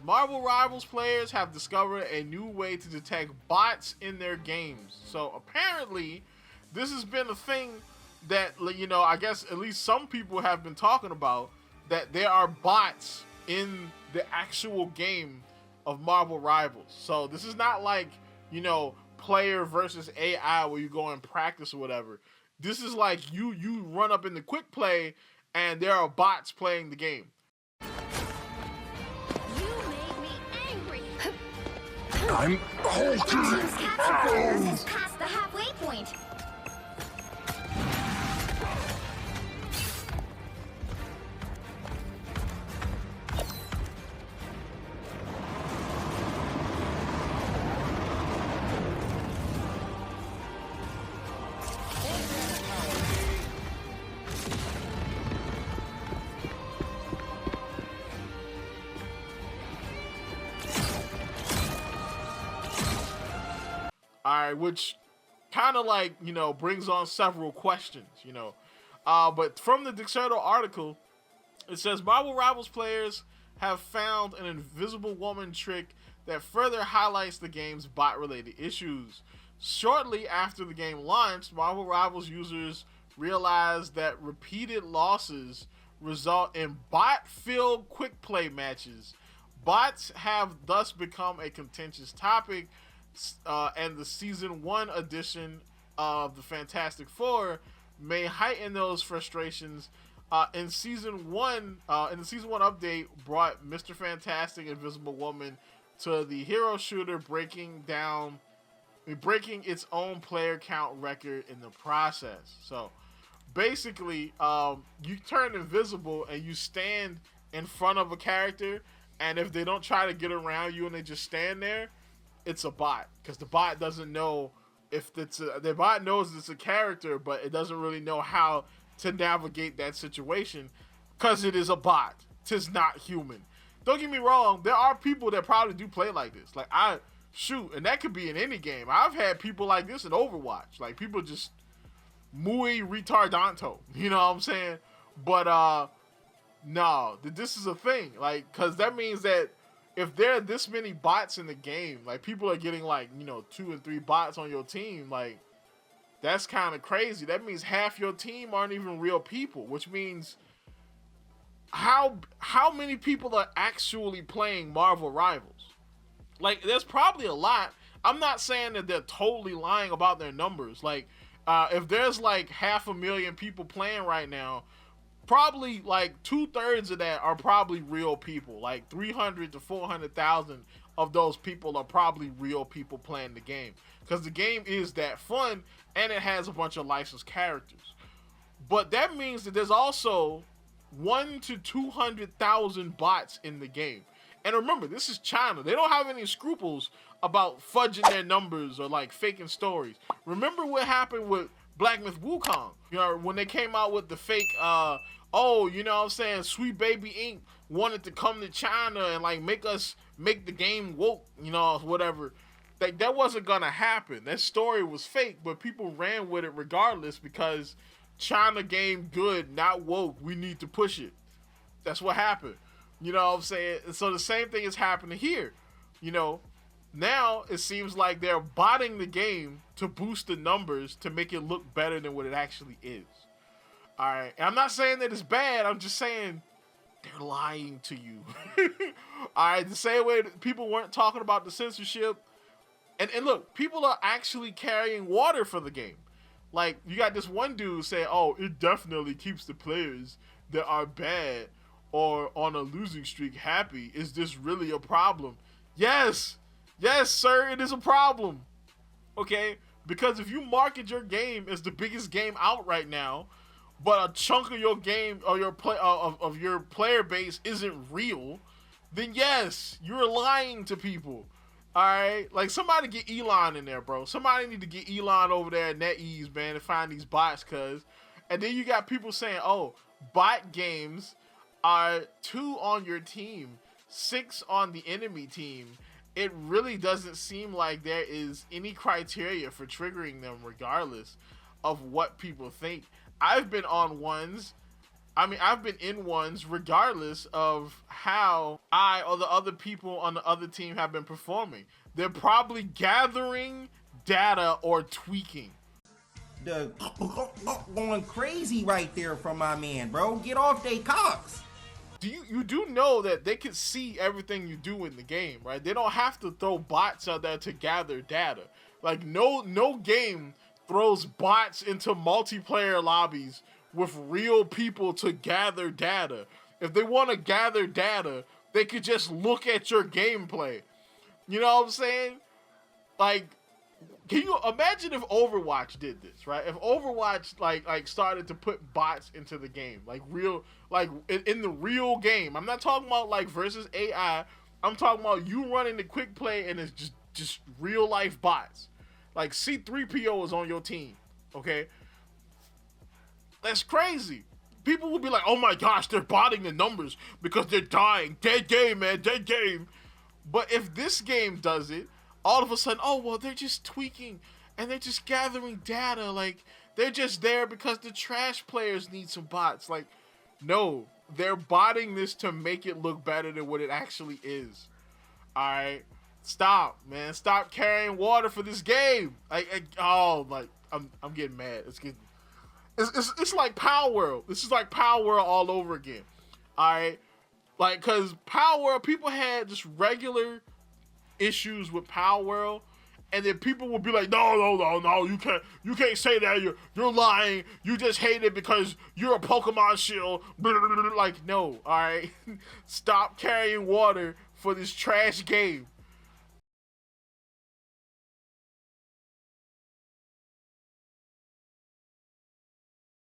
Marvel Rivals players have discovered a new way to detect bots in their games. So apparently, this has been a thing that, I guess at least some people have been talking about, that there are bots in the actual game of Marvel Rivals. So this is not like, player versus AI where you go and practice or whatever. This is like you run up in the quick play and there are bots playing the game. You made me angry. I'm Team's capture players has passed the halfway point. Alright, which kind of like, brings on several questions, But from the Dexerto article, it says Marvel Rivals players have found an invisible woman trick that further highlights the game's bot-related issues. Shortly after the game launched, Marvel Rivals users realized that repeated losses result in bot-filled quick play matches. Bots have thus become a contentious topic, and the season 1 edition of the Fantastic Four may heighten those frustrations. In the season 1 update brought Mr. Fantastic Invisible Woman to the hero shooter, breaking its own player count record in the process. So basically, you turn invisible and you stand in front of a character, and if they don't try to get around you and they just stand there, it's a bot, because the bot doesn't know if the bot knows it's a character, but it doesn't really know how to navigate that situation because it is a bot. Tis not human. Don't get me wrong, there are people that probably do play like this. Like, and that could be in any game. I've had people like this in Overwatch. Like, people just muy retardanto. You know what I'm saying? But, no, this is a thing. Like, because that means that if there are this many bots in the game, like, people are getting, like, 2 and 3 bots on your team, like, that's kind of crazy. That means half your team aren't even real people, which means how many people are actually playing Marvel Rivals? Like, there's probably a lot. I'm not saying that they're totally lying about their numbers. Like, if there's, like, 500,000 people playing right now, probably like 2/3 of that are probably real people. Like 300 to 400,000 of those people are probably real people playing the game, because the game is that fun and it has a bunch of licensed characters. But that means that there's also 1 to 200,000 bots in the game. And remember, this is China. They don't have any scruples about fudging their numbers or like faking stories. Remember what happened with Black Myth Wukong, when they came out with the fake, Sweet Baby Inc. wanted to come to China and like make the game woke, whatever. Like, that wasn't gonna happen. That story was fake, but people ran with it regardless because China game good, not woke. We need to push it. That's what happened. You know what I'm saying? And so the same thing is happening here. Now it seems like they're botting the game to boost the numbers to make it look better than what it actually is. Alright, and I'm not saying that it's bad, I'm just saying they're lying to you. Alright, the same way that people weren't talking about the censorship. And look, people are actually carrying water for the game. Like, you got this one dude saying, oh, it definitely keeps the players that are bad or on a losing streak happy. Is this really a problem? Yes, sir, it is a problem. Okay? Because if you market your game as the biggest game out right now, but a chunk of your game or your player base isn't real, then yes, you're lying to people. Alright? Like, somebody get Elon in there, bro. Somebody need to get Elon over there at NetEase, man, and find these bots, cuz. And then you got people saying, oh, bot games are 2 on your team, 6 on the enemy team. It really doesn't seem like there is any criteria for triggering them regardless of what people think. I've been on ones I mean, I've been in ones regardless of how I or the other people on the other team have been performing. They're probably gathering data or tweaking. The going crazy right there from my man, bro. Get off they cocks. You do know that they can see everything you do in the game, right? They don't have to throw bots out there to gather data. Like no game throws bots into multiplayer lobbies with real people to gather data. If they want to gather data, they could just look at your gameplay. You know what I'm saying? Like, can you imagine if Overwatch did this, right? If Overwatch like started to put bots into the game, like real, like in the real game. I'm not talking about like versus AI. I'm talking about you running the quick play and it's just real life bots. Like C3PO is on your team, okay? That's crazy. People will be like, oh my gosh, they're botting the numbers because they're dying. Dead game, man, dead game. But if this game does it, all of a sudden, oh, well, they're just tweaking and they're just gathering data. Like, they're just there because the trash players need some bots. Like, no, they're botting this to make it look better than what it actually is. All right? Stop, man. Stop carrying water for this game. I'm getting mad. It's like Power World. This is like Power World all over again. All right? Like, because Power World, people had just regular issues with Power World, and then people will be like, no, you can't say that. You're lying. You just hate it because you're a Pokemon shield. Like, no, all right? Stop carrying water for this trash game.